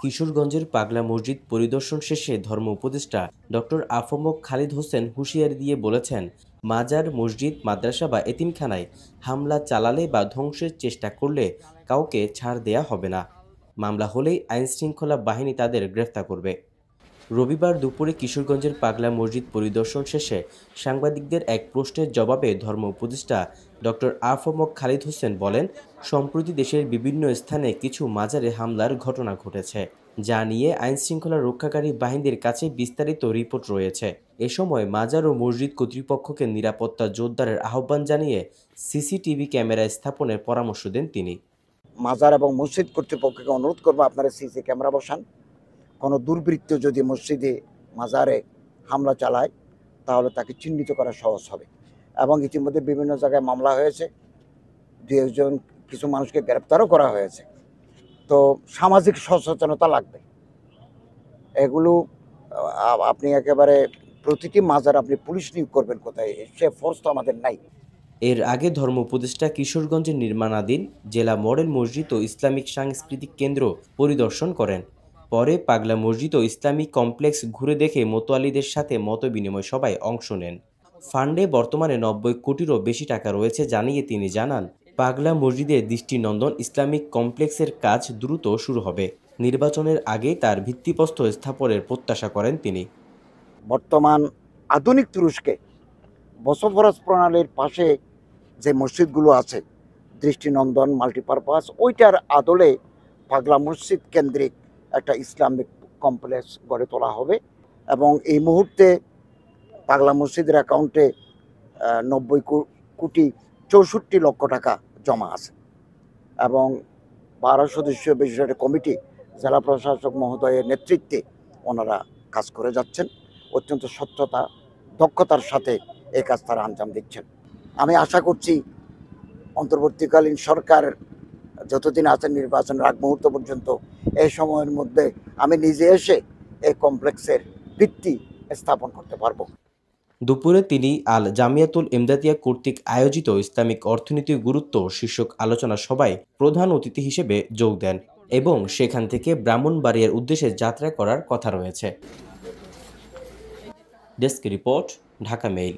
কিশোরগঞ্জের পাগলা মসজিদ পরিদর্শন শেষে ধর্ম উপদেষ্টা ডক্টর আ.ফ.ম খালিদ হোসেন হুঁশিয়ারি দিয়ে বলেছেন, মাজার, মসজিদ, মাদ্রাসা বা এতিমখানায় হামলা চালালে বা ধ্বংসের চেষ্টা করলে কাউকে ছাড় দেয়া হবে না। মামলা হলেই আইনশৃঙ্খলা বাহিনী তাদের গ্রেফতার করবে। রবিবার দুপুরে কিশোরগঞ্জের পাগলা মসজিদ পরিদর্শন শেষে সাংবাদিকদের এক প্রশ্নের জবাবে ধর্ম উপদেষ্টা ডক্টর আ.ফ.ম খালিদ হোসেন বলেন, সম্প্রতি দেশের বিভিন্ন স্থানে কিছু মাজারে হামলার ঘটনা ঘটেছে, যা নিয়ে আইনশৃঙ্খলা রক্ষাকারী বাহিনীর কাছে বিস্তারিত রিপোর্ট রয়েছে। এ সময় মাজার ও মসজিদ কর্তৃপক্ষকে নিরাপত্তা জোরদারের আহ্বান জানিয়ে সিসিটিভি ক্যামেরা স্থাপনের পরামর্শ দেন তিনি। মাজার এবং মসজিদ কর্তৃপক্ষকে অনুরোধ করবো, আপনারা সিসি ক্যামেরা বসান। কোনো দুর্বৃত্ত যদি মসজিদে, মাজারে হামলা চালায় তাহলে তাকে চিহ্নিত করা সহজ হবে। এবং ইতিমধ্যে বিভিন্ন জায়গায় মামলা হয়েছে, কিছু মানুষকে গ্রেপ্তারও করা হয়েছে। তো সামাজিক সচেতনতা লাগবে। এগুলো আপনি একেবারে প্রতিটি মাজার আপনি পুলিশ নিয়োগ করবেন কোথায়? সে ফোর্স তো আমাদের নাই। এর আগে ধর্ম উপদেষ্টা কিশোরগঞ্জের নির্মাণাধীন জেলা মডেল মসজিদ ও ইসলামিক সাংস্কৃতিক কেন্দ্র পরিদর্শন করেন। পরে পাগলা মসজিদ ও ইসলামিক কমপ্লেক্স ঘুরে দেখে মোতোয়াল্লিদের সাথে মতবিনিময় সভায় অংশ নেন। ফান্ডে বর্তমানে 90 কোটিরও বেশি টাকা রয়েছে জানিয়ে তিনি জানান, পাগলা মসজিদের দৃষ্টিনন্দন ইসলামিক কমপ্লেক্সের কাজ দ্রুত শুরু হবে। নির্বাচনের আগে তার ভিত্তিপ্রস্তর স্থাপনের প্রত্যাশা করেন তিনি। বর্তমান আধুনিক তুরস্কে বসফরাস প্রণালীর পাশে যে মসজিদগুলো আছে, দৃষ্টিনন্দন, মাল্টিপারপাস, ওইটার আদলে পাগলা মসজিদ কেন্দ্রিক একটা ইসলামিক কমপ্লেক্স গড়ে তোলা হবে। এবং এই মুহূর্তে পাগলা মসজিদের অ্যাকাউন্টে 90,64,00,00,000 টাকা জমা আছে। এবং 12 সদস্যীয় বিশিষ্ট কমিটি জেলা প্রশাসক মহোদয়ের নেতৃত্বে ওনারা কাজ করে যাচ্ছেন। অত্যন্ত স্বচ্ছতা, দক্ষতার সাথে এই কাজ তারা আঞ্জাম দিচ্ছেন। আমি আশা করছি অন্তর্বর্তীকালীন সরকার যতদিন আছেন, নির্বাচনের আগ মুহূর্ত পর্যন্ত, এই সময়ের মধ্যে আমি নিজে এসে এই কমপ্লেক্সের ভিত্তি স্থাপন করতে পারবো। দুপুরে তিনি আল জামিয়াতুল ইমদাদিয়া কর্তৃক আয়োজিত ইসলামিক অর্থনীতির গুরুত্ব শীর্ষক আলোচনা সভায় প্রধান অতিথি হিসেবে যোগ দেন এবং সেখান থেকে ব্রাহ্মণবাড়িয়ার উদ্দেশ্যে যাত্রা করার কথা রয়েছে। Desk report, Dhaka mail.